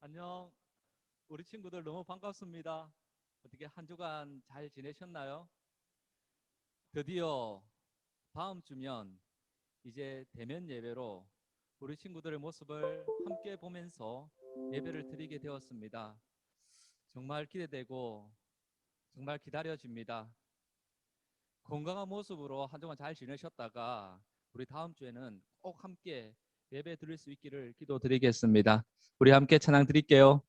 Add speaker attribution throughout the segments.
Speaker 1: 안녕. 우리 친구들 너무 반갑습니다. 어떻게 한 주간 잘 지내셨나요? 드디어 다음 주면 이제 대면 예배로 우리 친구들의 모습을 함께 보면서 예배를 드리게 되었습니다. 정말 기대되고 정말 기다려집니다. 건강한 모습으로 한 주간 잘 지내셨다가 우리 다음 주에는 꼭 함께 예배 드릴 수 있기를 기도드리겠습니다. 우리 함께 찬양 드릴게요.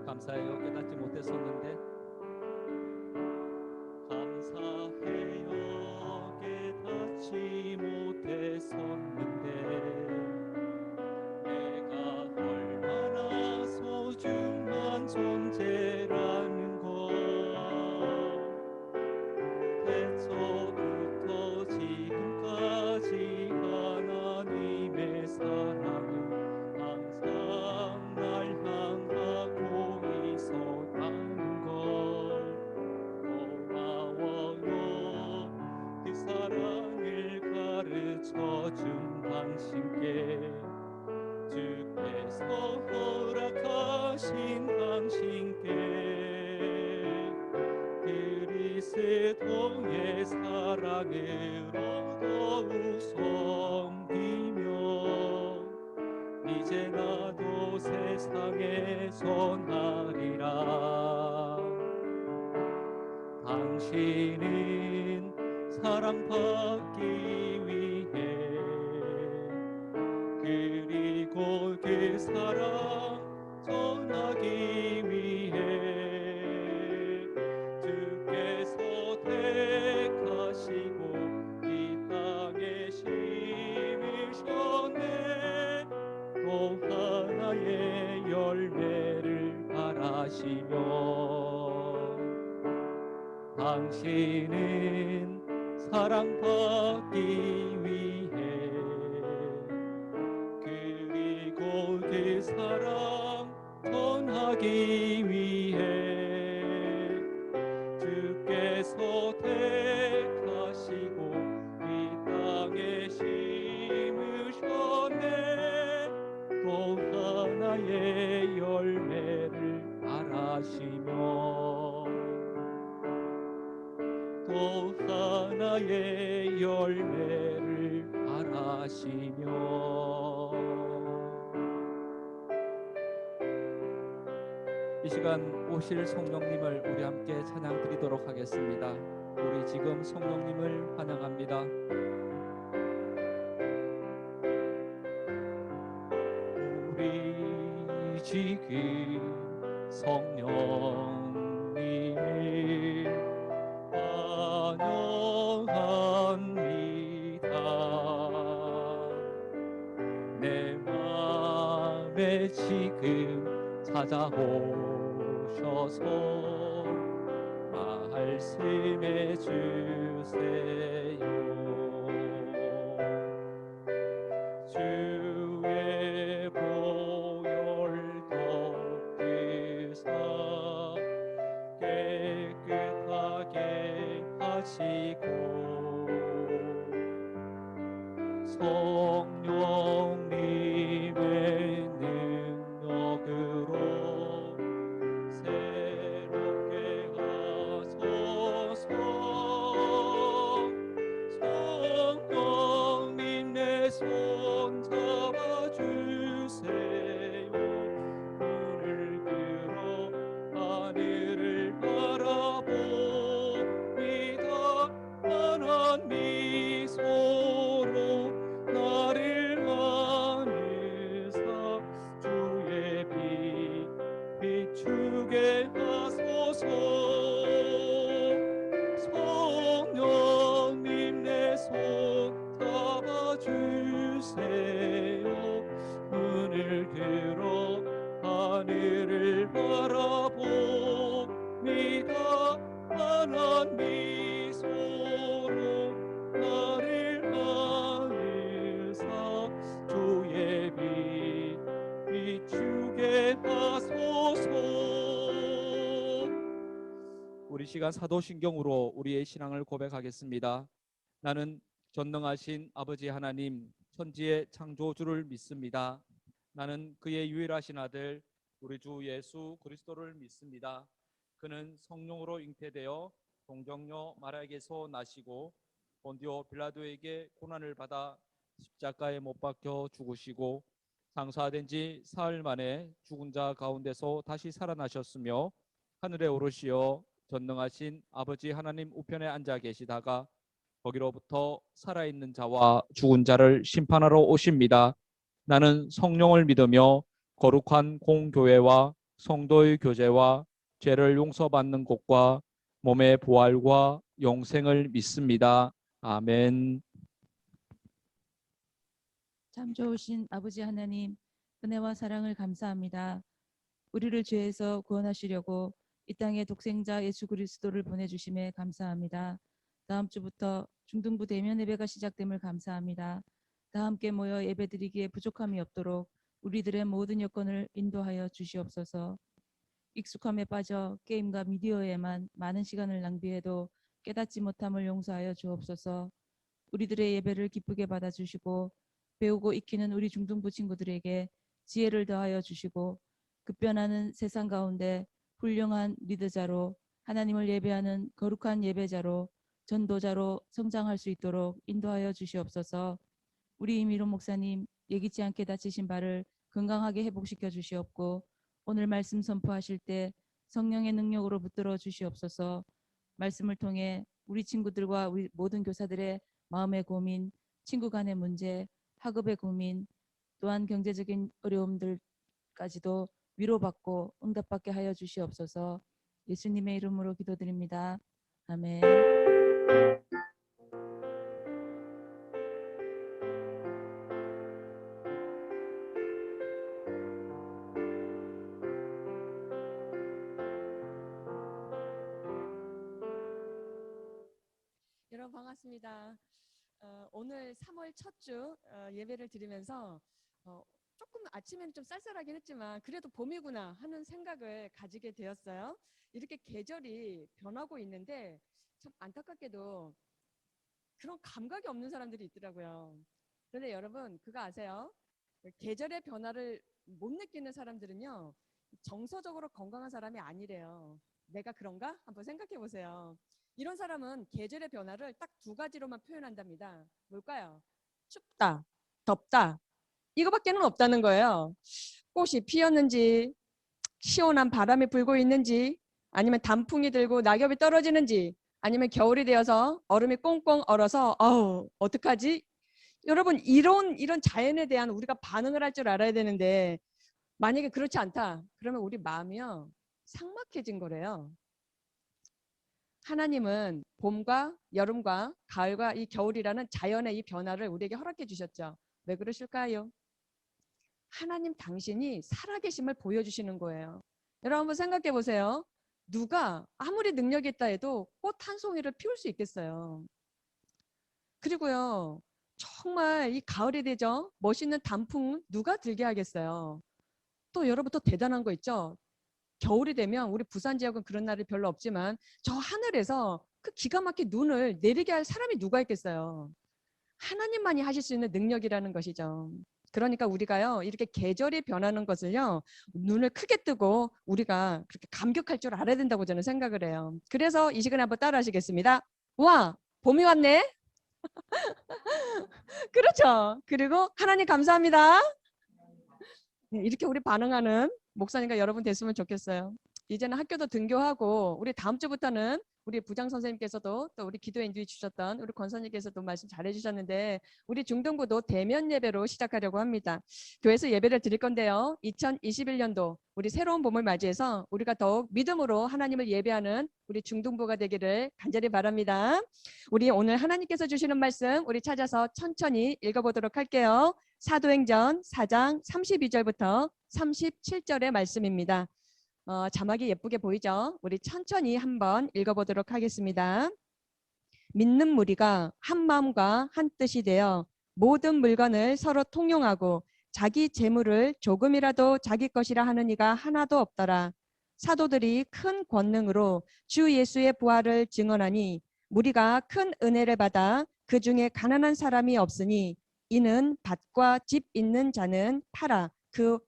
Speaker 1: 감사해요. 깨닫지 못했었는데 감사해요. 깨닫지 못했었는데 내가 얼마나 소중한 존재라는 것 태초부터 지금까지 하나님의 사랑은 항상 날 향하고 있었다는 것 고마워요. 그 사랑을 가르쳐준 당신께 주께서 허락하신 당신께 그리스도의 사랑으로 더욱 섬기며 이제 나도 세상에 전하리라. 당신은 사랑받기 위해 그리고 그 사랑 전하기 위해 주께서 택하시고 이 땅에 심으셨네. 또 하나의 열매를 바라시며 당신은 사랑받기 위해 그리고 그 사랑 전하기 위해 주께서 택하시고 이 땅에 심으셨네. 또 하나의 열매를 바라시며 또 하나의 열매를 바라시며 이 시간 오실 성령님을 우리 함께 찬양 드리도록 하겠습니다. 우리 지금 성령님을 환영합니다. 우리 지금 성령님을 환영합니다. 내 맘에 지금 찾아오셔서 말씀해 주세요. 주의 보혈 덮으사 깨끗하게 하시고 성령님의 능력으로 새롭게 하소서. 성령님 내 손 잡아주세요. 눈을 들어 하늘을 바라봅니다. 환한 미소로 나를 안으사 주의 빛 비추게 하소서. 성령님 내 손 잡아주세요. 눈을 들어 하늘을 바라봅니다. 환한 미소로 나를 안으사 주의 빛 비추게 하소서. 우리 시간 사도신경으로 우리의 신앙을 고백하겠습니다. 나는 전능하신 아버지 하나님, 천지의 창조주를 믿습니다. 나는 그의 유일하신 아들 우리 주 예수 그리스도를 믿습니다. 그는 성령으로 잉태되어 동정녀 마리아에게서 나시고 본디오 빌라도에게 고난을 받아 십자가에 못 박혀 죽으시고 장사된 지 사흘 만에 죽은 자 가운데서 다시 살아나셨으며 하늘에 오르시어 전능하신 아버지 하나님 우편에 앉아 계시다가 거기로부터 살아있는 자와 죽은 자를 심판하러 오십니다. 나는 성령을 믿으며 거룩한 공교회와 성도의 교제와 죄를 용서받는 것과 몸의 부활과 영생을 믿습니다. 아멘.
Speaker 2: 참 좋으신 아버지 하나님, 은혜와 사랑을 감사합니다. 우리를 죄에서 구원하시려고 이 땅에 독생자 예수 그리스도를 보내주심에 감사합니다. 다음 주부터 중등부 대면 예배가 시작됨을 감사합니다. 다 함께 모여 예배드리기에 부족함이 없도록 우리들의 모든 여건을 인도하여 주시옵소서. 익숙함에 빠져 게임과 미디어에만 많은 시간을 낭비해도 깨닫지 못함을 용서하여 주옵소서. 우리들의 예배를 기쁘게 받아주시고 배우고 익히는 우리 중등부 친구들에게 지혜를 더하여 주시고 급변하는 세상 가운데 훌륭한 리더자로 하나님을 예배하는 거룩한 예배자로 전도자로 성장할 수 있도록 인도하여 주시옵소서. 우리 이미로 목사님 예기치 않게 다치신 발을 건강하게 회복시켜 주시옵고 오늘 말씀 선포하실 때 성령의 능력으로 붙들어 주시옵소서. 말씀을 통해 우리 친구들과 우리 모든 교사들의 마음의 고민, 친구 간의 문제, 학업의 고민, 또한 경제적인 어려움들까지도 위로받고 응답받게 하여 주시옵소서. 예수님의 이름으로 기도드립니다. 아멘.
Speaker 3: 여러분 반갑습니다. 오늘 3월 첫 주 예배를 드리면서 조금 아침에는 좀 쌀쌀하긴 했지만 그래도 봄이구나 하는 생각을 가지게 되었어요. 이렇게 계절이 변하고 있는데 참 안타깝게도 그런 감각이 없는 사람들이 있더라고요. 그런데 여러분 그거 아세요? 계절의 변화를 못 느끼는 사람들은요 정서적으로 건강한 사람이 아니래요. 내가 그런가? 한번 생각해 보세요. 이런 사람은 계절의 변화를 딱 두 가지로만 표현한답니다. 뭘까요? 춥다, 덥다. 이거밖에는 없다는 거예요. 꽃이 피었는지, 시원한 바람이 불고 있는지, 아니면 단풍이 들고 낙엽이 떨어지는지, 아니면 겨울이 되어서 얼음이 꽁꽁 얼어서 어떡하지? 여러분 이런 자연에 대한 우리가 반응을 할 줄 알아야 되는데 만약에 그렇지 않다. 그러면 우리 마음이요. 삭막해진 거래요. 하나님은 봄과 여름과 가을과 이 겨울이라는 자연의 이 변화를 우리에게 허락해 주셨죠. 왜 그러실까요? 하나님 당신이 살아계심을 보여주시는 거예요. 여러분 한번 생각해 보세요. 누가 아무리 능력이 있다 해도 꽃 한 송이를 피울 수 있겠어요. 그리고요. 정말 이 가을이 되죠. 멋있는 단풍 누가 들게 하겠어요. 또 여러분 또 대단한 거 있죠. 겨울이 되면 우리 부산 지역은 그런 날이 별로 없지만 저 하늘에서 그 기가 막힌 눈을 내리게 할 사람이 누가 있겠어요. 하나님만이 하실 수 있는 능력이라는 것이죠. 그러니까 우리가요 이렇게 계절이 변하는 것을요 눈을 크게 뜨고 우리가 그렇게 감격할 줄 알아야 된다고 저는 생각을 해요. 그래서 이 시간에 한번 따라 하시겠습니다. 와, 봄이 왔네. 그렇죠. 그리고 하나님 감사합니다. 이렇게 우리 반응하는 목사님과 여러분 됐으면 좋겠어요. 이제는 학교도 등교하고 우리 다음 주부터는 우리 부장 선생님께서도 또 우리 기도 인도해 주셨던 우리 권사님께서도 말씀 잘해 주셨는데 우리 중등부도 대면 예배로 시작하려고 합니다. 교회에서 예배를 드릴 건데요. 2021년도 우리 새로운 봄을 맞이해서 우리가 더욱 믿음으로 하나님을 예배하는 우리 중등부가 되기를 간절히 바랍니다. 우리 오늘 하나님께서 주시는 말씀 우리 찾아서 천천히 읽어보도록 할게요. 사도행전 4장 32절부터 37절의 말씀입니다. 자막이 예쁘게 보이죠? 우리 천천히 한번 읽어보도록 하겠습니다. 믿는 무리가 한 마음과 한 뜻이 되어 모든 물건을 서로 통용하고 자기 재물을 조금이라도 자기 것이라 하는 이가 하나도 없더라. 사도들이 큰 권능으로 주 예수의 부활을 증언하니 무리가 큰 은혜를 받아 그 중에 가난한 사람이 없으니 이는 밭과 집 있는 자는 팔아 그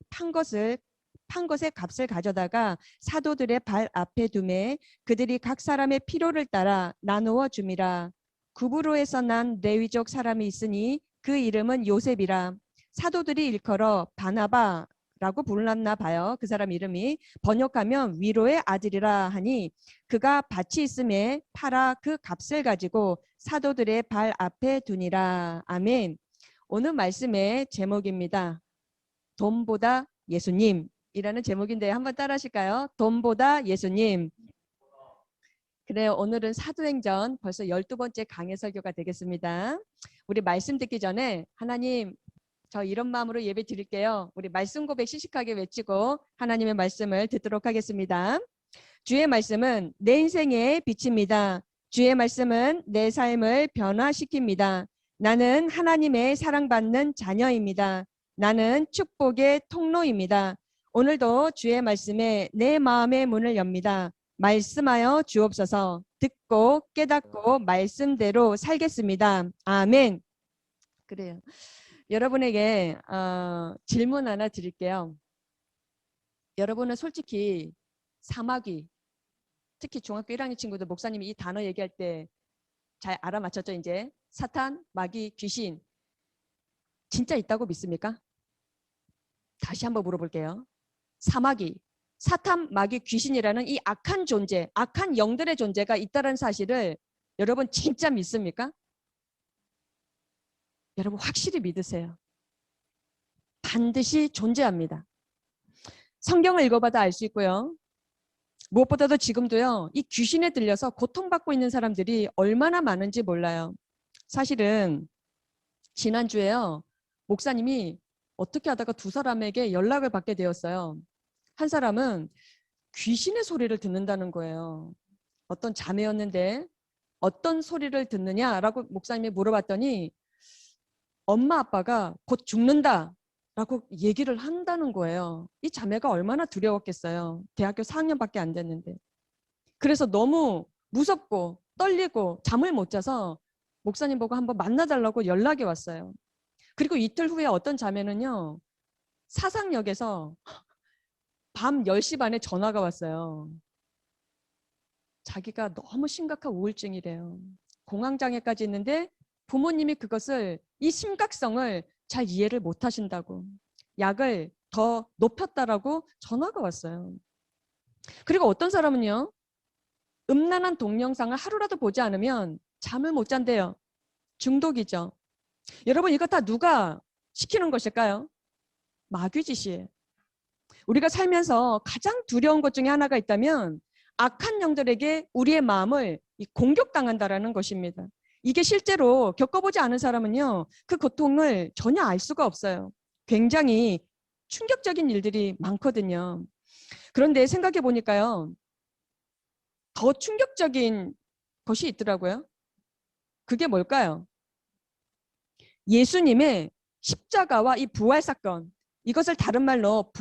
Speaker 3: 판 것의 값을 가져다가 사도들의 발 앞에 두매 그들이 각 사람의 필요를 따라 나누어 줌이라. 구브로에서 난 레위족 사람이 있으니 그 이름은 요셉이라. 사도들이 일컬어 바나바라고 불렀나 봐요. 그 사람 이름이 번역하면 위로의 아들이라 하니 그가 밭이 있음에 팔아 그 값을 가지고 사도들의 발 앞에 두니라. 아멘. 오늘 말씀의 제목입니다. 돈보다 예수님이라는 제목인데 한번 따라 하실까요? 돈보다 예수님. 그래요. 오늘은 사도행전 벌써 12번째 강해 설교가 되겠습니다. 우리 말씀 듣기 전에 하나님 저 이런 마음으로 예배 드릴게요. 우리 말씀 고백 시식하게 외치고 하나님의 말씀을 듣도록 하겠습니다. 주의 말씀은 내 인생의 빛입니다. 주의 말씀은 내 삶을 변화시킵니다. 나는 하나님의 사랑받는 자녀입니다. 나는 축복의 통로입니다. 오늘도 주의 말씀에 내 마음의 문을 엽니다. 말씀하여 주옵소서. 듣고 깨닫고 말씀대로 살겠습니다. 아멘. 그래요. 여러분에게 질문 하나 드릴게요. 여러분은 솔직히 사마귀, 특히 중학교 1학년 친구들 목사님이 이 단어 얘기할 때 잘 알아맞혔죠? 이제 사탄, 마귀, 귀신 진짜 있다고 믿습니까? 다시 한번 물어볼게요. 사마귀, 사탄, 마귀, 귀신이라는 이 악한 존재, 악한 영들의 존재가 있다는 사실을 여러분 진짜 믿습니까? 여러분 확실히 믿으세요. 반드시 존재합니다. 성경을 읽어봐도 알 수 있고요. 무엇보다도 지금도요. 이 귀신에 들려서 고통받고 있는 사람들이 얼마나 많은지 몰라요. 사실은 지난주에요. 목사님이 어떻게 하다가 두 사람에게 연락을 받게 되었어요. 한 사람은 귀신의 소리를 듣는다는 거예요. 어떤 자매였는데 어떤 소리를 듣느냐라고 목사님이 물어봤더니 엄마 아빠가 곧 죽는다 라고 얘기를 한다는 거예요. 이 자매가 얼마나 두려웠겠어요. 대학교 4학년밖에 안 됐는데. 그래서 너무 무섭고 떨리고 잠을 못 자서 목사님 보고 한번 만나달라고 연락이 왔어요. 그리고 이틀 후에 어떤 자매는요. 사상역에서 밤 10시 반에 전화가 왔어요. 자기가 너무 심각한 우울증이래요. 공황장애까지 있는데 부모님이 그것을 이 심각성을 잘 이해를 못 하신다고 약을 더 높였다라고 전화가 왔어요. 그리고 어떤 사람은요. 음란한 동영상을 하루라도 보지 않으면 잠을 못 잔대요. 중독이죠. 여러분 이거 다 누가 시키는 것일까요? 마귀짓이에요. 우리가 살면서 가장 두려운 것 중에 하나가 있다면 악한 영들에게 우리의 마음을 공격당한다라는 것입니다. 이게 실제로 겪어보지 않은 사람은요. 그 고통을 전혀 알 수가 없어요. 굉장히 충격적인 일들이 많거든요. 그런데 생각해 보니까요. 더 충격적인 것이 있더라고요. 그게 뭘까요? 예수님의 십자가와 이 부활 사건. 이것을 다른 말로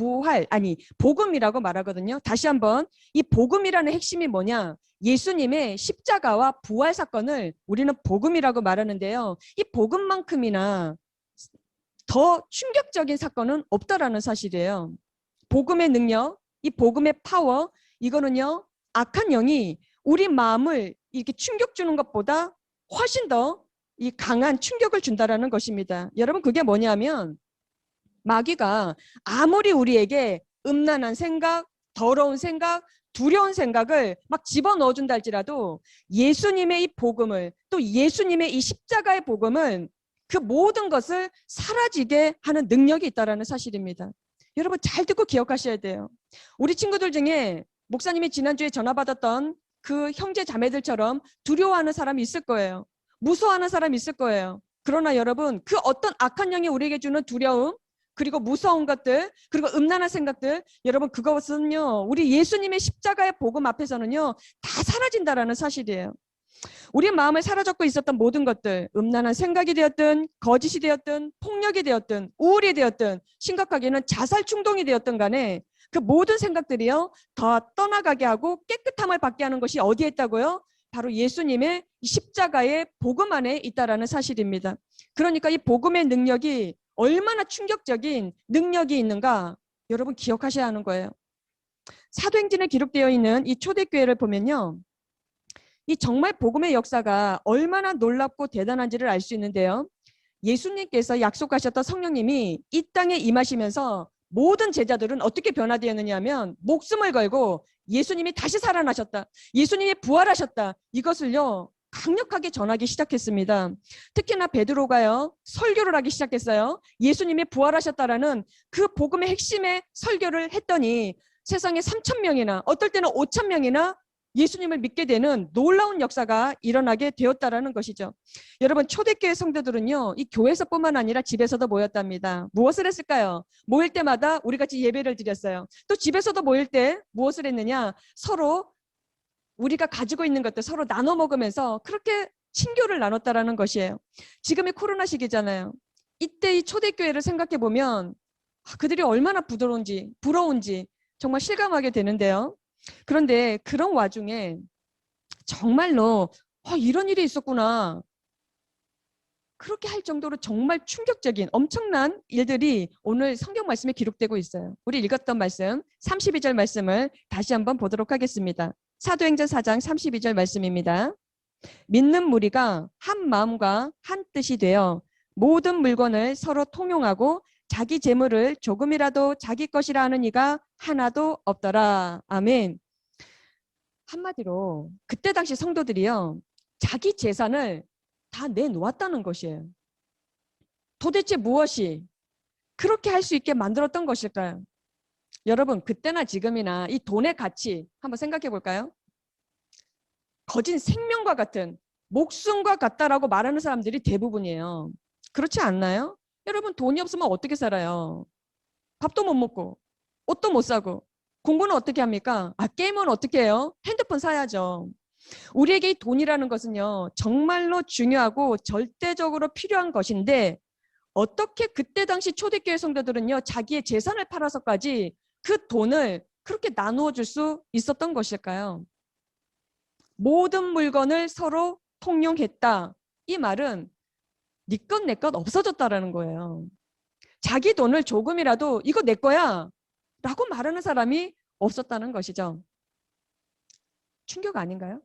Speaker 3: 복음이라고 말하거든요. 다시 한번 이 복음이라는 핵심이 뭐냐? 예수님의 십자가와 부활 사건을 우리는 복음이라고 말하는데요. 이 복음만큼이나 더 충격적인 사건은 없다라는 사실이에요. 복음의 능력, 이 복음의 파워, 이거는요. 악한 영이 우리 마음을 이렇게 충격 주는 것보다 훨씬 더 이 강한 충격을 준다라는 것입니다. 여러분 그게 뭐냐면 마귀가 아무리 우리에게 음란한 생각, 더러운 생각, 두려운 생각을 막 집어넣어 준다 할지라도 예수님의 이 복음을 또 예수님의 이 십자가의 복음은 그 모든 것을 사라지게 하는 능력이 있다는 사실입니다. 여러분 잘 듣고 기억하셔야 돼요. 우리 친구들 중에 목사님이 지난주에 전화 받았던 그 형제 자매들처럼 두려워하는 사람이 있을 거예요. 무서워하는 사람이 있을 거예요. 그러나 여러분 그 어떤 악한 영이 우리에게 주는 두려움 그리고 무서운 것들 그리고 음란한 생각들 여러분 그것은요 우리 예수님의 십자가의 복음 앞에서는요 다 사라진다라는 사실이에요. 우리 마음을 사로잡고 있었던 모든 것들 음란한 생각이 되었든 거짓이 되었든 폭력이 되었든 우울이 되었든 심각하게는 자살 충동이 되었든 간에 그 모든 생각들이요 다 떠나가게 하고 깨끗함을 받게 하는 것이 어디에 있다고요? 바로 예수님의 이 십자가의 복음 안에 있다라는 사실입니다. 그러니까 이 복음의 능력이 얼마나 충격적인 능력이 있는가 여러분 기억하셔야 하는 거예요. 사도행전에 기록되어 있는 이 초대교회를 보면요. 이 정말 복음의 역사가 얼마나 놀랍고 대단한지를 알 수 있는데요. 예수님께서 약속하셨던 성령님이 이 땅에 임하시면서 모든 제자들은 어떻게 변화되었느냐 하면 목숨을 걸고 예수님이 다시 살아나셨다. 예수님이 부활하셨다. 이것을요. 강력하게 전하기 시작했습니다. 특히나 베드로가요. 설교를 하기 시작했어요. 예수님이 부활하셨다라는 그 복음의 핵심의 설교를 했더니 세상에 3,000명이나 어떨 때는 5,000명이나 예수님을 믿게 되는 놀라운 역사가 일어나게 되었다라는 것이죠. 여러분 초대교회 성도들은요. 이 교회에서뿐만 아니라 집에서도 모였답니다. 무엇을 했을까요? 모일 때마다 우리 같이 예배를 드렸어요. 또 집에서도 모일 때 무엇을 했느냐? 서로 우리가 가지고 있는 것들 서로 나눠 먹으면서 그렇게 친교를 나눴다라는 것이에요. 지금이 코로나 시기잖아요. 이때 이 초대교회를 생각해 보면 그들이 얼마나 부러운지 정말 실감하게 되는데요. 그런데 그런 와중에 정말로 이런 일이 있었구나. 그렇게 할 정도로 정말 충격적인 엄청난 일들이 오늘 성경 말씀에 기록되고 있어요. 우리 읽었던 말씀 32절 말씀을 다시 한번 보도록 하겠습니다. 사도행전 4장 32절 말씀입니다. 믿는 무리가 한 마음과 한 뜻이 되어 모든 물건을 서로 통용하고 자기 재물을 조금이라도 자기 것이라 하는 이가 하나도 없더라. 아멘. 한마디로 그때 당시 성도들이요. 자기 재산을 다 내놓았다는 것이에요. 도대체 무엇이 그렇게 할 수 있게 만들었던 것일까요? 여러분 그때나 지금이나 이 돈의 가치 한번 생각해 볼까요? 거진 생명과 같은 목숨과 같다라고 말하는 사람들이 대부분이에요. 그렇지 않나요? 여러분 돈이 없으면 어떻게 살아요? 밥도 못 먹고 옷도 못 사고 공부는 어떻게 합니까? 게임은 어떻게 해요? 핸드폰 사야죠. 우리에게 이 돈이라는 것은요. 정말로 중요하고 절대적으로 필요한 것인데 어떻게 그때 당시 초대교회 성도들은요. 자기의 재산을 팔아서까지 그 돈을 그렇게 나누어 줄 수 있었던 것일까요? 모든 물건을 서로 통용했다. 이 말은 네 것 내 것 없어졌다라는 거예요. 자기 돈을 조금이라도 이거 내 거야 라고 말하는 사람이 없었다는 것이죠. 충격 아닌가요?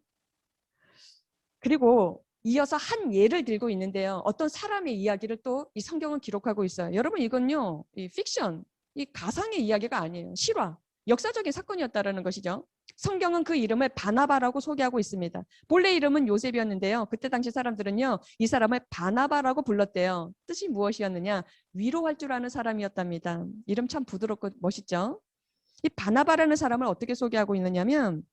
Speaker 3: 그리고 이어서 한 예를 들고 있는데요. 어떤 사람의 이야기를 또 이 성경은 기록하고 있어요. 여러분 이건요. 이 픽션, 이 가상의 이야기가 아니에요. 실화, 역사적인 사건이었다라는 것이죠. 성경은 그 이름을 바나바라고 소개하고 있습니다. 본래 이름은 요셉이었는데요. 그때 당시 사람들은요. 이 사람을 바나바라고 불렀대요. 뜻이 무엇이었느냐? 위로할 줄 아는 사람이었답니다. 이름 참 부드럽고 멋있죠? 이 바나바라는 사람을 어떻게 소개하고 있느냐면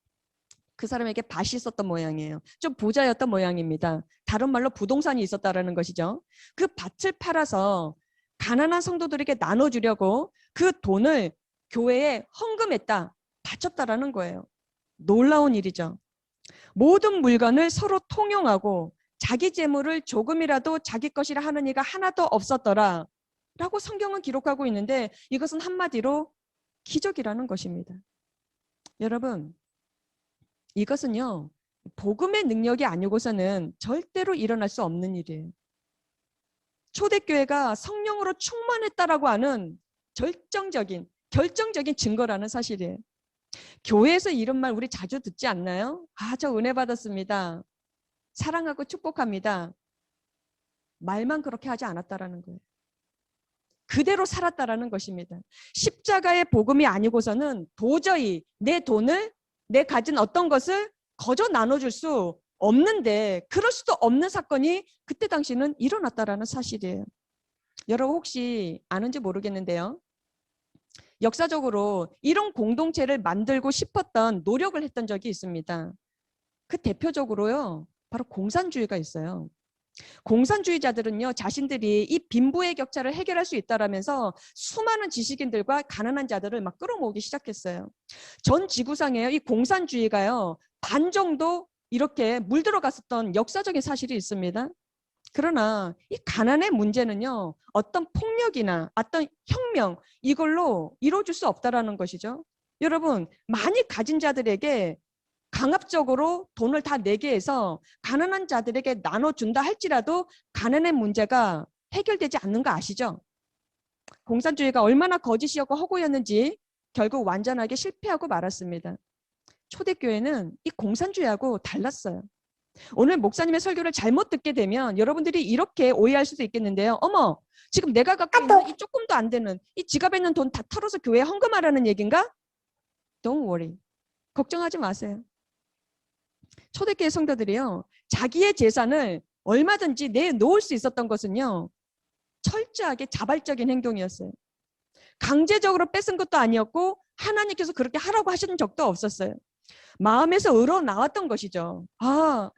Speaker 3: 그 사람에게 밭이 있었던 모양이에요. 좀 부자였던 모양입니다. 다른 말로 부동산이 있었다라는 것이죠. 그 밭을 팔아서 가난한 성도들에게 나눠주려고 그 돈을 교회에 헌금했다, 바쳤다라는 거예요. 놀라운 일이죠. 모든 물건을 서로 통용하고 자기 재물을 조금이라도 자기 것이라 하는 이가 하나도 없었더라 라고 성경은 기록하고 있는데 이것은 한마디로 기적이라는 것입니다. 여러분 이것은요. 복음의 능력이 아니고서는 절대로 일어날 수 없는 일이에요. 초대교회가 성령으로 충만했다라고 하는 결정적인 증거라는 사실이에요. 교회에서 이런 말 우리 자주 듣지 않나요? 저 은혜 받았습니다. 사랑하고 축복합니다. 말만 그렇게 하지 않았다라는 거예요. 그대로 살았다라는 것입니다. 십자가의 복음이 아니고서는 도저히 내 돈을 내 가진 어떤 것을 거저 나눠줄 수 없는데 그럴 수도 없는 사건이 그때 당시는 일어났다라는 사실이에요. 여러분 혹시 아는지 모르겠는데요. 역사적으로 이런 공동체를 만들고 싶었던 노력을 했던 적이 있습니다. 그 대표적으로요. 바로 공산주의가 있어요. 공산주의자들은요. 자신들이 이 빈부의 격차를 해결할 수 있다라면서 수많은 지식인들과 가난한 자들을 막 끌어모으기 시작했어요. 전 지구상에요. 이 공산주의가요. 반 정도 이렇게 물들어갔었던 역사적인 사실이 있습니다. 그러나 이 가난의 문제는요, 어떤 폭력이나 어떤 혁명 이걸로 이루어질 수 없다라는 것이죠. 여러분, 많이 가진 자들에게 강압적으로 돈을 다 내게 해서 가난한 자들에게 나눠준다 할지라도 가난의 문제가 해결되지 않는 거 아시죠? 공산주의가 얼마나 거짓이었고 허구였는지 결국 완전하게 실패하고 말았습니다. 초대교회는 이 공산주의하고 달랐어요. 오늘 목사님의 설교를 잘못 듣게 되면 여러분들이 이렇게 오해할 수도 있겠는데요. 어머, 지금 내가 갖고 있는 이 조금도 안 되는 이 지갑에 있는 돈 다 털어서 교회에 헌금하라는 얘기인가? Don't worry. 걱정하지 마세요. 초대교회 성도들이요, 자기의 재산을 얼마든지 내놓을 수 있었던 것은요, 철저하게 자발적인 행동이었어요. 강제적으로 뺏은 것도 아니었고 하나님께서 그렇게 하라고 하시는 적도 없었어요. 마음에서 우러나왔던 것이죠. 아,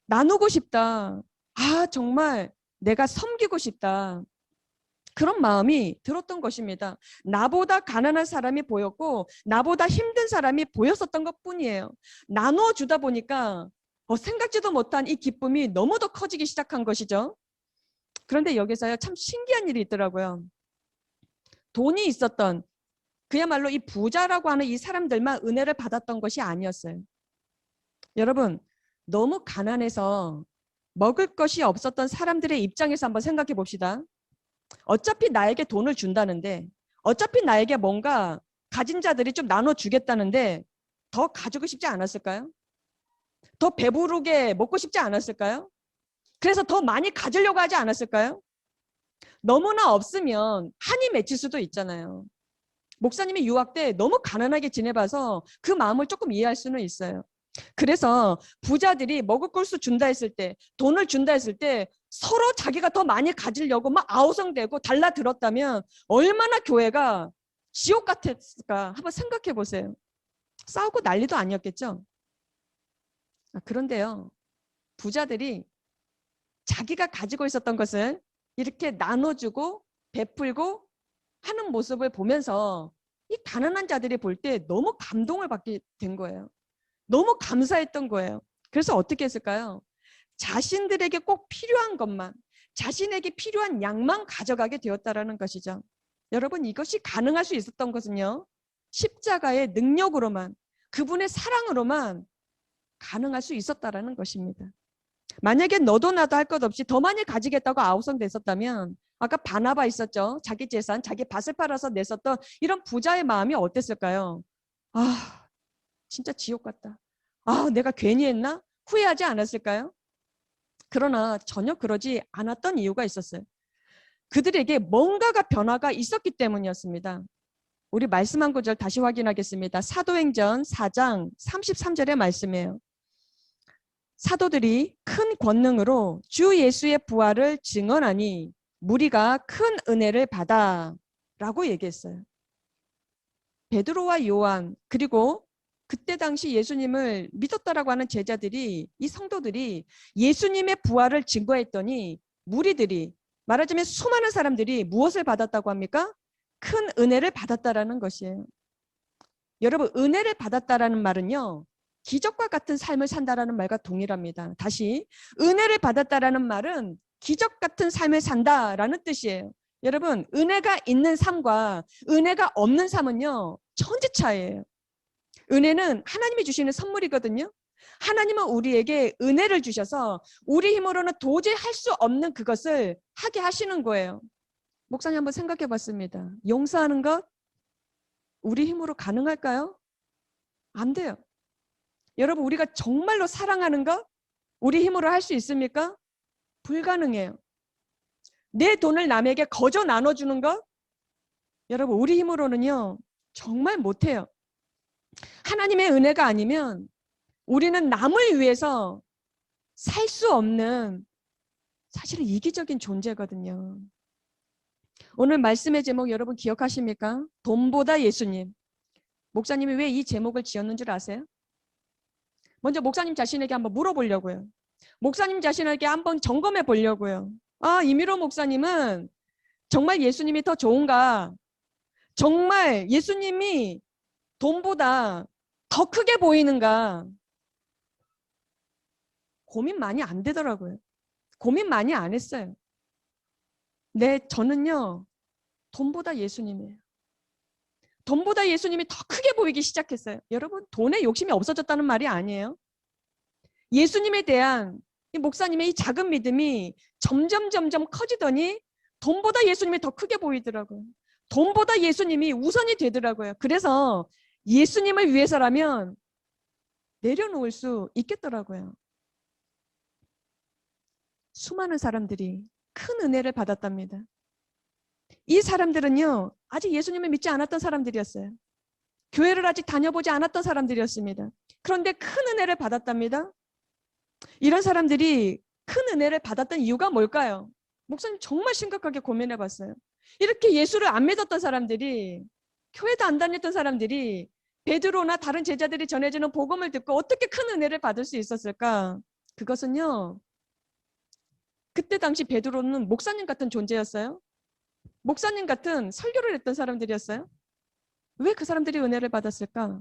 Speaker 3: 나누고 싶다. 아, 정말 내가 섬기고 싶다. 그런 마음이 들었던 것입니다. 나보다 가난한 사람이 보였고 나보다 힘든 사람이 보였었던 것뿐이에요. 나누어 주다 보니까 생각지도 못한 이 기쁨이 너무 더 커지기 시작한 것이죠. 그런데 여기서요, 참 신기한 일이 있더라고요. 돈이 있었던, 그야말로 이 부자라고 하는 이 사람들만 은혜를 받았던 것이 아니었어요. 여러분, 너무 가난해서 먹을 것이 없었던 사람들의 입장에서 한번 생각해 봅시다. 어차피 나에게 돈을 준다는데, 어차피 나에게 뭔가 가진 자들이 좀 나눠주겠다는데 더 가지고 싶지 않았을까요? 더 배부르게 먹고 싶지 않았을까요? 그래서 더 많이 가지려고 하지 않았을까요? 너무나 없으면 한이 맺힐 수도 있잖아요. 목사님이 유학 때 너무 가난하게 지내봐서 그 마음을 조금 이해할 수는 있어요. 그래서 부자들이 먹을 것을 준다 했을 때, 돈을 준다 했을 때 서로 자기가 더 많이 가지려고 막 아우성대고 달라들었다면 얼마나 교회가 지옥 같았을까 한번 생각해 보세요. 싸우고 난리도 아니었겠죠. 그런데요, 부자들이 자기가 가지고 있었던 것을 이렇게 나눠주고 베풀고 하는 모습을 보면서 이 가난한 자들이 볼 때 너무 감동을 받게 된 거예요. 너무 감사했던 거예요. 그래서 어떻게 했을까요? 자신들에게 꼭 필요한 것만, 자신에게 필요한 양만 가져가게 되었다라는 것이죠. 여러분, 이것이 가능할 수 있었던 것은요, 십자가의 능력으로만, 그분의 사랑으로만 가능할 수 있었다라는 것입니다. 만약에 너도 나도 할 것 없이 더 많이 가지겠다고 아우성됐었다면, 아까 바나바 있었죠. 자기 재산, 자기 밭을 팔아서 냈었던 이런 부자의 마음이 어땠을까요? 아, 진짜 지옥 같다. 아, 내가 괜히 했나? 후회하지 않았을까요? 그러나 전혀 그러지 않았던 이유가 있었어요. 그들에게 뭔가가 변화가 있었기 때문이었습니다. 우리 말씀 한 구절 다시 확인하겠습니다. 사도행전 4장 33절의 말씀이에요. 사도들이 큰 권능으로 주 예수의 부활을 증언하니 무리가 큰 은혜를 받아 라고 얘기했어요. 베드로와 요한, 그리고 그때 당시 예수님을 믿었다라고 하는 제자들이, 이 성도들이 예수님의 부활을 증거했더니 무리들이, 말하자면 수많은 사람들이 무엇을 받았다고 합니까? 큰 은혜를 받았다라는 것이에요. 여러분, 은혜를 받았다라는 말은요, 기적과 같은 삶을 산다라는 말과 동일합니다. 다시, 은혜를 받았다라는 말은 기적 같은 삶을 산다라는 뜻이에요. 여러분, 은혜가 있는 삶과 은혜가 없는 삶은요, 천지 차이예요. 은혜는 하나님이 주시는 선물이거든요. 하나님은 우리에게 은혜를 주셔서 우리 힘으로는 도저히 할 수 없는 그것을 하게 하시는 거예요. 목사님 한번 생각해 봤습니다. 용서하는 것 우리 힘으로 가능할까요? 안 돼요. 여러분, 우리가 정말로 사랑하는 것 우리 힘으로 할 수 있습니까? 불가능해요. 내 돈을 남에게 거저 나눠주는 것 여러분, 우리 힘으로는요 정말 못해요. 하나님의 은혜가 아니면 우리는 남을 위해서 살 수 없는 사실은 이기적인 존재거든요. 오늘 말씀의 제목 여러분 기억하십니까? 돈보다 예수님. 목사님이 왜 이 제목을 지었는 줄 아세요? 먼저 목사님 자신에게 한번 물어보려고요. 목사님 자신에게 한번 점검해 보려고요. 아, 이미로 목사님은 정말 예수님이 더 좋은가? 정말 예수님이 돈보다 더 크게 보이는가? 고민 많이 안 되더라고요. 고민 많이 안 했어요. 저는요, 돈보다 예수님이에요. 돈보다 예수님이 더 크게 보이기 시작했어요. 여러분, 돈에 욕심이 없어졌다는 말이 아니에요. 예수님에 대한 이 목사님의 이 작은 믿음이 점점 커지더니 돈보다 예수님이 더 크게 보이더라고요. 돈보다 예수님이 우선이 되더라고요. 그래서 예수님을 위해서라면 내려놓을 수 있겠더라고요. 수많은 사람들이 큰 은혜를 받았답니다. 이 사람들은요, 아직 예수님을 믿지 않았던 사람들이었어요. 교회를 아직 다녀보지 않았던 사람들이었습니다. 그런데 큰 은혜를 받았답니다. 이런 사람들이 큰 은혜를 받았던 이유가 뭘까요? 목사님 정말 심각하게 고민해 봤어요. 이렇게 예수를 안 믿었던 사람들이, 교회도 안 다녔던 사람들이 베드로나 다른 제자들이 전해주는 복음을 듣고 어떻게 큰 은혜를 받을 수 있었을까? 그것은요, 그때 당시 베드로는 목사님 같은 존재였어요. 목사님 같은 설교를 했던 사람들이었어요. 왜 그 사람들이 은혜를 받았을까?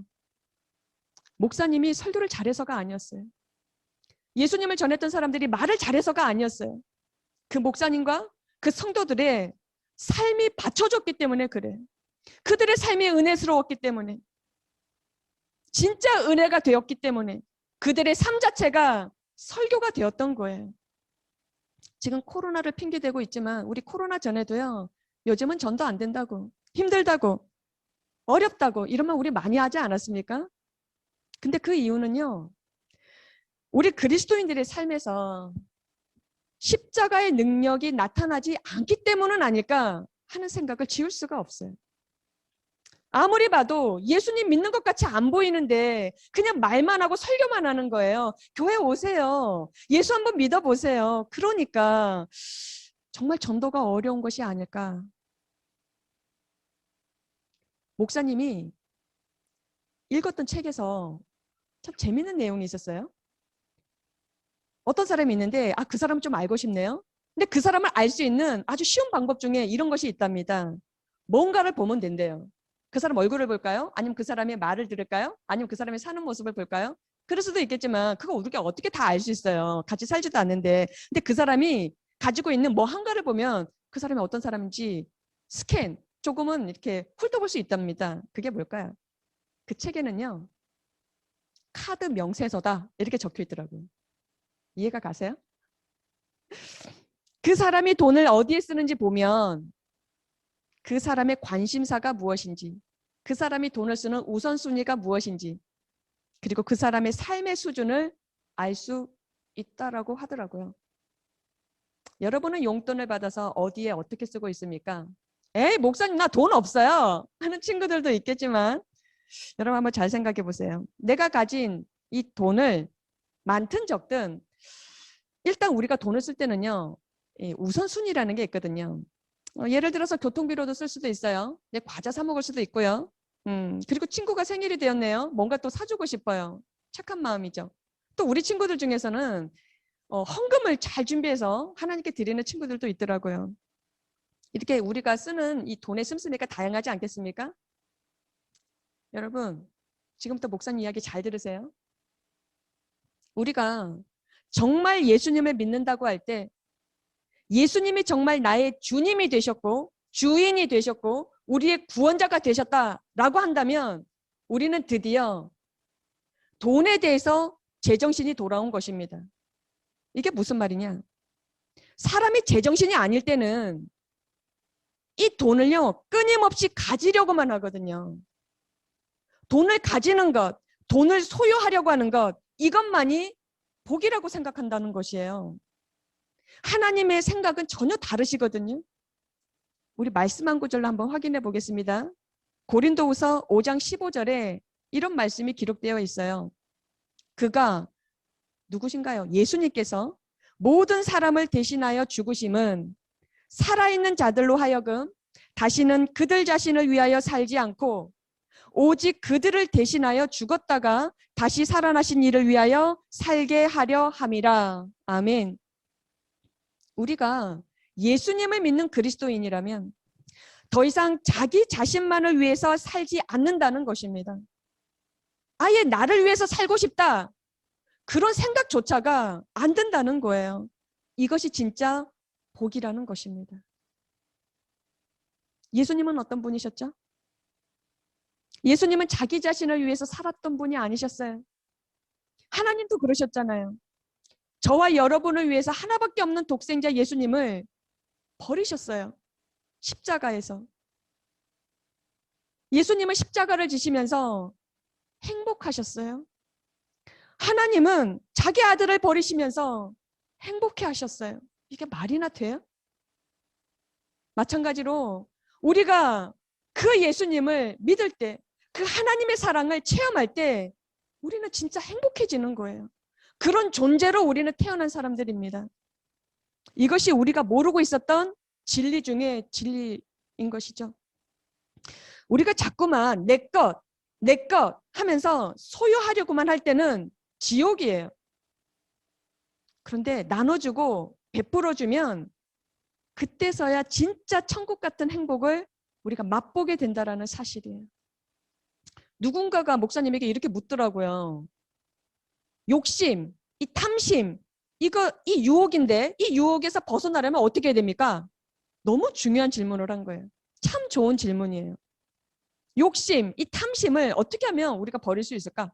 Speaker 3: 목사님이 설교를 잘해서가 아니었어요. 예수님을 전했던 사람들이 말을 잘해서가 아니었어요. 그 목사님과 그 성도들의 삶이 받쳐줬기 때문에 그래. 그들의 삶이 은혜스러웠기 때문에, 진짜 은혜가 되었기 때문에 그들의 삶 자체가 설교가 되었던 거예요. 지금 코로나를 핑계대고 있지만 우리 코로나 전에도요, 요즘은 전도 안 된다고, 힘들다고, 어렵다고 이런 말 우리 많이 하지 않았습니까? 근데 그 이유는요, 우리 그리스도인들의 삶에서 십자가의 능력이 나타나지 않기 때문은 아닐까 하는 생각을 지울 수가 없어요. 아무리 봐도 예수님 믿는 것 같이 안 보이는데 그냥 말만 하고 설교만 하는 거예요. 교회 오세요. 예수 한번 믿어보세요. 그러니까 정말 전도가 어려운 것이 아닐까. 목사님이 읽었던 책에서 참 재밌는 내용이 있었어요. 어떤 사람이 있는데 그 사람 좀 알고 싶네요. 근데 그 사람을 알 수 있는 아주 쉬운 방법 중에 이런 것이 있답니다. 뭔가를 보면 된대요. 그 사람 얼굴을 볼까요? 아니면 그 사람의 말을 들을까요? 아니면 그 사람의 사는 모습을 볼까요? 그럴 수도 있겠지만 그거 우리가 어떻게 다 알 수 있어요. 같이 살지도 않는데. 근데 그 사람이 가지고 있는 뭐 한가를 보면 그 사람이 어떤 사람인지 스캔, 조금은 이렇게 훑어볼 수 있답니다. 그게 뭘까요? 그 책에는요, 카드 명세서다 이렇게 적혀 있더라고요. 이해가 가세요? 그 사람이 돈을 어디에 쓰는지 보면 그 사람의 관심사가 무엇인지, 그 사람이 돈을 쓰는 우선순위가 무엇인지, 그리고 그 사람의 삶의 수준을 알 수 있다라고 하더라고요. 여러분은 용돈을 받아서 어디에 어떻게 쓰고 있습니까? 에이, 목사님 나 돈 없어요 하는 친구들도 있겠지만, 여러분 한번 잘 생각해 보세요. 내가 가진 이 돈을 많든 적든 일단 우리가 돈을 쓸 때는요, 우선순위라는 게 있거든요. 예를 들어서 교통비로도 쓸 수도 있어요. 과자 사 먹을 수도 있고요. 그리고 친구가 생일이 되었네요. 뭔가 또 사주고 싶어요. 착한 마음이죠. 또 우리 친구들 중에서는 헌금을 잘 준비해서 하나님께 드리는 친구들도 있더라고요. 이렇게 우리가 쓰는 이 돈의 씀씀이가 다양하지 않겠습니까? 여러분, 지금부터 목사님 이야기 잘 들으세요. 우리가 정말 예수님을 믿는다고 할 때, 예수님이 정말 나의 주님이 되셨고 주인이 되셨고 우리의 구원자가 되셨다라고 한다면 우리는 드디어 돈에 대해서 제정신이 돌아온 것입니다. 이게 무슨 말이냐? 사람이 제정신이 아닐 때는 이 돈을요, 끊임없이 가지려고만 하거든요. 돈을 가지는 것, 돈을 소유하려고 하는 것, 이것만이 복이라고 생각한다는 것이에요. 하나님의 생각은 전혀 다르시거든요. 우리 말씀 한 구절로 한번 확인해 보겠습니다. 고린도후서 5장 15절에 이런 말씀이 기록되어 있어요. 그가 누구신가요? 예수님께서 모든 사람을 대신하여 죽으심은 살아있는 자들로 하여금 다시는 그들 자신을 위하여 살지 않고 오직 그들을 대신하여 죽었다가 다시 살아나신 이를 위하여 살게 하려 함이라. 아멘. 우리가 예수님을 믿는 그리스도인이라면 더 이상 자기 자신만을 위해서 살지 않는다는 것입니다. 아예 나를 위해서 살고 싶다, 그런 생각조차가 안 든다는 거예요. 이것이 진짜 복이라는 것입니다. 예수님은 어떤 분이셨죠? 예수님은 자기 자신을 위해서 살았던 분이 아니셨어요. 하나님도 그러셨잖아요. 저와 여러분을 위해서 하나밖에 없는 독생자 예수님을 버리셨어요. 십자가에서. 예수님은 십자가를 지시면서 행복하셨어요. 하나님은 자기 아들을 버리시면서 행복해 하셨어요. 이게 말이나 돼요? 마찬가지로 우리가 그 예수님을 믿을 때, 그 하나님의 사랑을 체험할 때 우리는 진짜 행복해지는 거예요. 그런 존재로 우리는 태어난 사람들입니다. 이것이 우리가 모르고 있었던 진리 중에 진리인 것이죠. 우리가 자꾸만 내 것 하면서 소유하려고만 할 때는 지옥이에요. 그런데 나눠주고 베풀어주면 그때서야 진짜 천국 같은 행복을 우리가 맛보게 된다는 사실이에요. 누군가가 목사님에게 이렇게 묻더라고요. 욕심, 이 탐심, 이 유혹인데 이 유혹에서 벗어나려면 어떻게 해야 됩니까? 너무 중요한 질문을 한 거예요. 참 좋은 질문이에요. 욕심, 이 탐심을 어떻게 하면 우리가 버릴 수 있을까?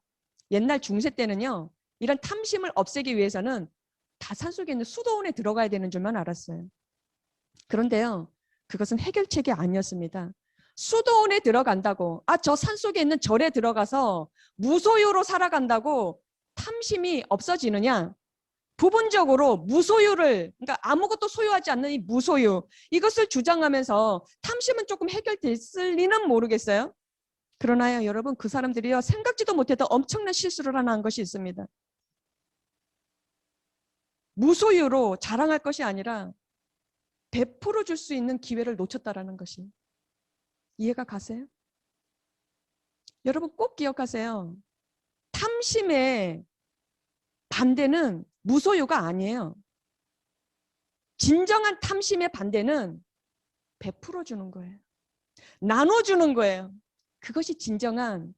Speaker 3: 옛날 중세 때는요, 이런 탐심을 없애기 위해서는 다 산속에 있는 수도원에 들어가야 되는 줄만 알았어요. 그런데요, 그것은 해결책이 아니었습니다. 수도원에 들어간다고, 저 산속에 있는 절에 들어가서 무소유로 살아간다고 탐심이 없어지느냐? 부분적으로 무소유를, 그러니까 아무것도 소유하지 않는 이 무소유, 이것을 주장하면서 탐심은 조금 해결됐을리는 모르겠어요. 그러나요, 여러분, 그 사람들이요, 생각지도 못했던 엄청난 실수를 하나 한 것이 있습니다. 무소유로 자랑할 것이 아니라 베풀어 줄 수 있는 기회를 놓쳤다라는 것이. 이해가 가세요? 여러분 꼭 기억하세요. 탐심의 반대는 무소유가 아니에요. 진정한 탐심의 반대는 베풀어 주는 거예요. 나눠주는 거예요. 그것이 진정한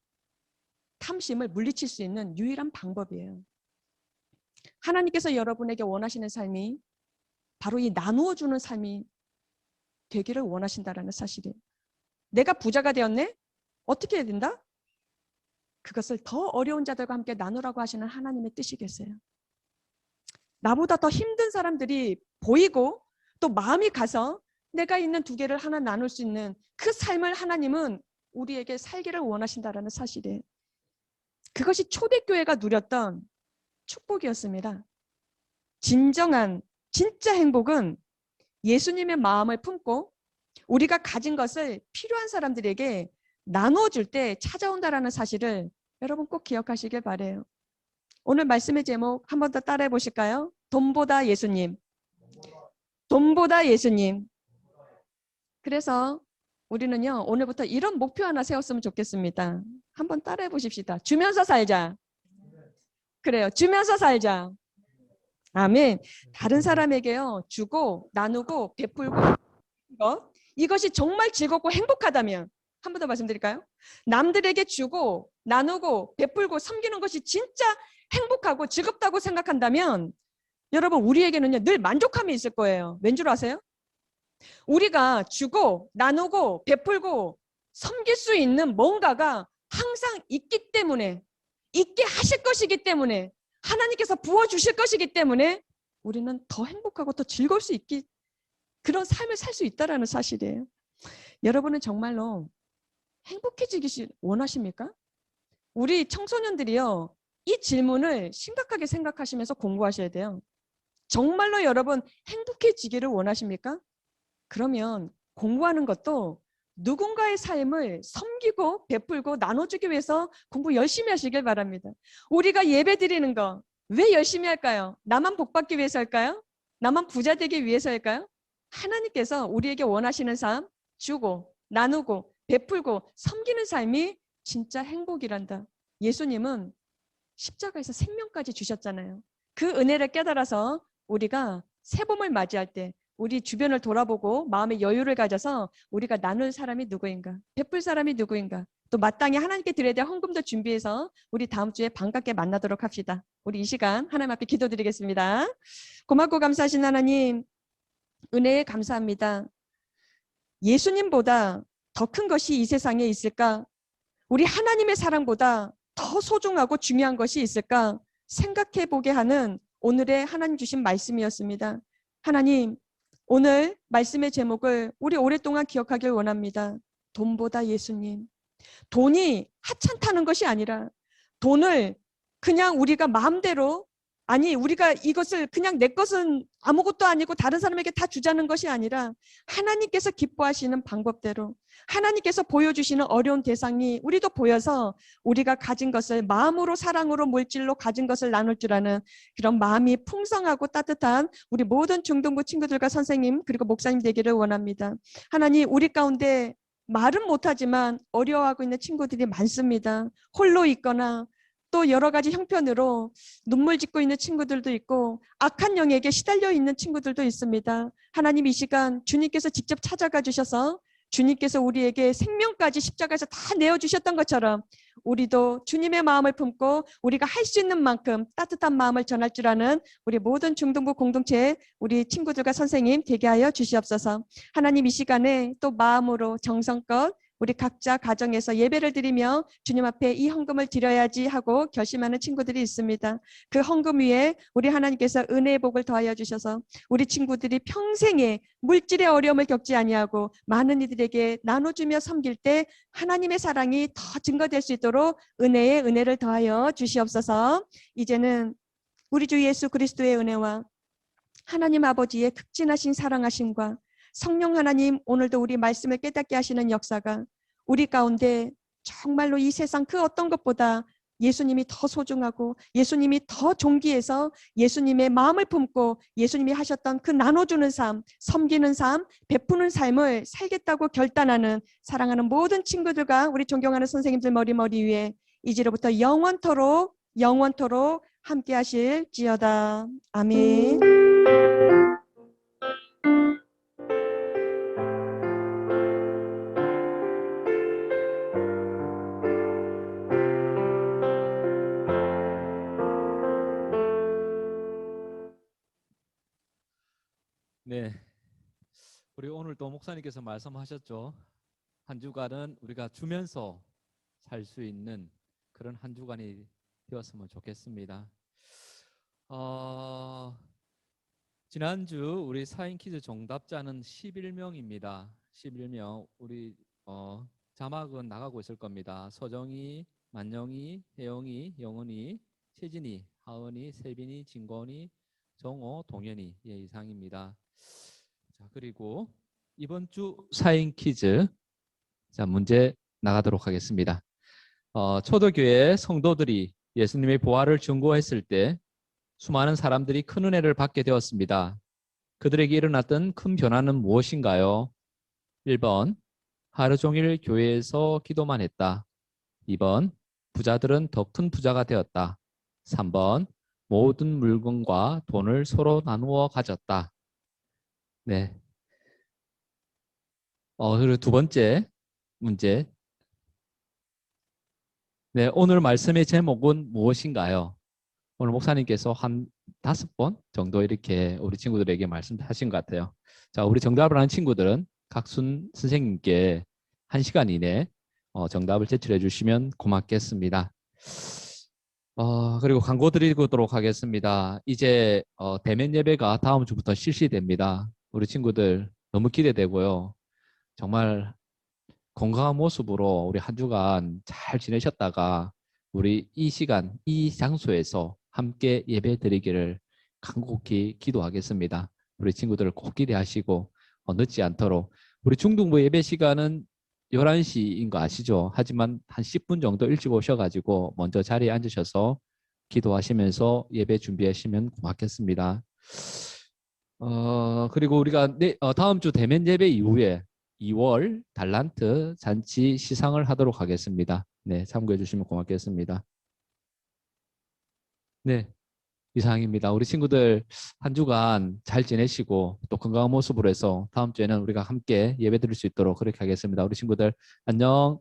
Speaker 3: 탐심을 물리칠 수 있는 유일한 방법이에요. 하나님께서 여러분에게 원하시는 삶이 바로 이 나누어 주는 삶이 되기를 원하신다라는 사실이에요. 내가 부자가 되었네? 어떻게 해야 된다? 그것을 더 어려운 자들과 함께 나누라고 하시는 하나님의 뜻이겠어요. 나보다 더 힘든 사람들이 보이고 또 마음이 가서 내가 있는 두 개를 하나 나눌 수 있는 그 삶을 하나님은 우리에게 살기를 원하신다라는 사실이에요. 그것이 초대교회가 누렸던 축복이었습니다. 진짜 행복은 예수님의 마음을 품고 우리가 가진 것을 필요한 사람들에게 나눠줄 때 찾아온다라는 사실을 여러분 꼭 기억하시길 바라요. 오늘 말씀의 제목 한 번 더 따라해 보실까요? 돈보다 예수님. 돈보다 예수님. 그래서 우리는요, 오늘부터 이런 목표 하나 세웠으면 좋겠습니다. 한번 따라해 보십시다. 주면서 살자. 그래요. 주면서 살자. 아멘. 다른 사람에게요, 주고 나누고 베풀고 이것이 정말 즐겁고 행복하다면, 한 번 더 말씀드릴까요? 남들에게 주고 나누고 베풀고 섬기는 것이 진짜 행복하고 즐겁다고 생각한다면 여러분 우리에게는요, 늘 만족함이 있을 거예요. 왠 줄 아세요? 우리가 주고 나누고 베풀고 섬길 수 있는 뭔가가 항상 있기 때문에, 있게 하실 것이기 때문에, 하나님께서 부어주실 것이기 때문에 우리는 더 행복하고 더 즐거울 수 있기, 그런 삶을 살 수 있다는 사실이에요. 여러분은 정말로 행복해지기 원하십니까? 우리 청소년들이요, 이 질문을 심각하게 생각하시면서 공부하셔야 돼요. 정말로 여러분 행복해지기를 원하십니까? 그러면 공부하는 것도 누군가의 삶을 섬기고 베풀고 나눠주기 위해서 공부 열심히 하시길 바랍니다. 우리가 예배 드리는 거 왜 열심히 할까요? 나만 복받기 위해서일까요? 나만 부자 되기 위해서일까요? 하나님께서 우리에게 원하시는 삶, 주고 나누고 베풀고 섬기는 삶이 진짜 행복이란다. 예수님은 십자가에서 생명까지 주셨잖아요. 그 은혜를 깨달아서 우리가 새봄을 맞이할 때 우리 주변을 돌아보고 마음의 여유를 가져서 우리가 나눌 사람이 누구인가, 베풀 사람이 누구인가, 또 마땅히 하나님께 드려야 될 헌금도 준비해서 우리 다음 주에 반갑게 만나도록 합시다. 우리 이 시간 하나님 앞에 기도드리겠습니다. 고맙고 감사하신 하나님, 은혜에 감사합니다. 예수님보다 더 큰 것이 이 세상에 있을까? 우리 하나님의 사랑보다 더 소중하고 중요한 것이 있을까? 생각해 보게 하는 오늘의 하나님 주신 말씀이었습니다. 하나님, 오늘 말씀의 제목을 우리 오랫동안 기억하길 원합니다. 돈보다 예수님. 돈이 하찮다는 것이 아니라 돈을 그냥 우리가 마음대로, 아니 우리가 이것을 그냥 내 것은 아무것도 아니고 다른 사람에게 다 주자는 것이 아니라 하나님께서 기뻐하시는 방법대로, 하나님께서 보여주시는 어려운 대상이 우리도 보여서 우리가 가진 것을 마음으로, 사랑으로, 물질로 가진 것을 나눌 줄 아는 그런 마음이 풍성하고 따뜻한 우리 모든 중등부 친구들과 선생님 그리고 목사님 되기를 원합니다. 하나님, 우리 가운데 말은 못하지만 어려워하고 있는 친구들이 많습니다. 홀로 있거나 또 여러 가지 형편으로 눈물 짓고 있는 친구들도 있고 악한 영에게 시달려 있는 친구들도 있습니다. 하나님, 이 시간 주님께서 직접 찾아가 주셔서 주님께서 우리에게 생명까지 십자가에서 다 내어주셨던 것처럼 우리도 주님의 마음을 품고 우리가 할 수 있는 만큼 따뜻한 마음을 전할 줄 아는 우리 모든 중등부 공동체 우리 친구들과 선생님 되게 하여 주시옵소서. 하나님, 이 시간에 또 마음으로 정성껏 우리 각자 가정에서 예배를 드리며 주님 앞에 이 헌금을 드려야지 하고 결심하는 친구들이 있습니다. 그 헌금 위에 우리 하나님께서 은혜의 복을 더하여 주셔서 우리 친구들이 평생에 물질의 어려움을 겪지 아니하고 많은 이들에게 나눠주며 섬길 때 하나님의 사랑이 더 증거될 수 있도록 은혜에 은혜를 더하여 주시옵소서. 이제는 우리 주 예수 그리스도의 은혜와 하나님 아버지의 극진하신 사랑하심과 성령 하나님, 오늘도 우리 말씀을 깨닫게 하시는 역사가 우리 가운데 정말로 이 세상 그 어떤 것보다 예수님이 더 소중하고 예수님이 더 존귀해서 예수님의 마음을 품고 예수님이 하셨던 그 나눠주는 삶, 섬기는 삶, 베푸는 삶을 살겠다고 결단하는 사랑하는 모든 친구들과 우리 존경하는 선생님들 머리 위에 이제로부터 영원토록 함께 하실지어다. 아멘.
Speaker 1: 네, 우리 오늘 또 목사님께서 말씀하셨죠. 한 주간은 우리가 주면서 살 수 있는 그런 한 주간이 되었으면 좋겠습니다. 지난주 우리 4인 퀴즈 정답자는 11명입니다. 11명. 우리 자막은 나가고 있을 겁니다. 서정이, 만영이, 혜영이, 영은이, 채진이, 하은이, 세빈이, 진건이, 정호, 동현이, 예, 이상입니다. 자, 그리고 이번 주 4인 퀴즈, 자, 문제 나가도록 하겠습니다. 초대교회 성도들이 예수님의 부활을 증거했을 때 수많은 사람들이 큰 은혜를 받게 되었습니다. 그들에게 일어났던 큰 변화는 무엇인가요? 1번, 하루 종일 교회에서 기도만 했다. 2번, 부자들은 더 큰 부자가 되었다. 3번, 모든 물건과 돈을 서로 나누어 가졌다. 네. 그리고 두 번째 문제. 네, 오늘 말씀의 제목은 무엇인가요? 오늘 목사님께서 한 5번 정도 이렇게 우리 친구들에게 말씀하신 것 같아요. 자, 우리 정답을 하는 친구들은 각순 선생님께 1시간 이내 정답을 제출해 주시면 고맙겠습니다. 그리고 광고 드리도록 하겠습니다. 이제 대면 예배가 다음 주부터 실시됩니다. 우리 친구들 너무 기대되고요. 정말 건강한 모습으로 우리 한 주간 잘 지내셨다가 우리 이 시간, 이 장소에서 함께 예배 드리기를 간곡히 기도하겠습니다. 우리 친구들 꼭 기대하시고 늦지 않도록. 우리 중등부 예배 시간은 11시인 거 아시죠? 하지만 한 10분 정도 일찍 오셔가지고 먼저 자리에 앉으셔서 기도하시면서 예배 준비하시면 고맙겠습니다. 그리고 우리가 다음 주 대면 예배 이후에 2월 달란트 잔치 시상을 하도록 하겠습니다. 네, 참고해 주시면 고맙겠습니다. 네, 이상입니다. 우리 친구들 한 주간 잘 지내시고 또 건강한 모습으로 해서 다음 주에는 우리가 함께 예배 드릴 수 있도록 그렇게 하겠습니다. 우리 친구들 안녕.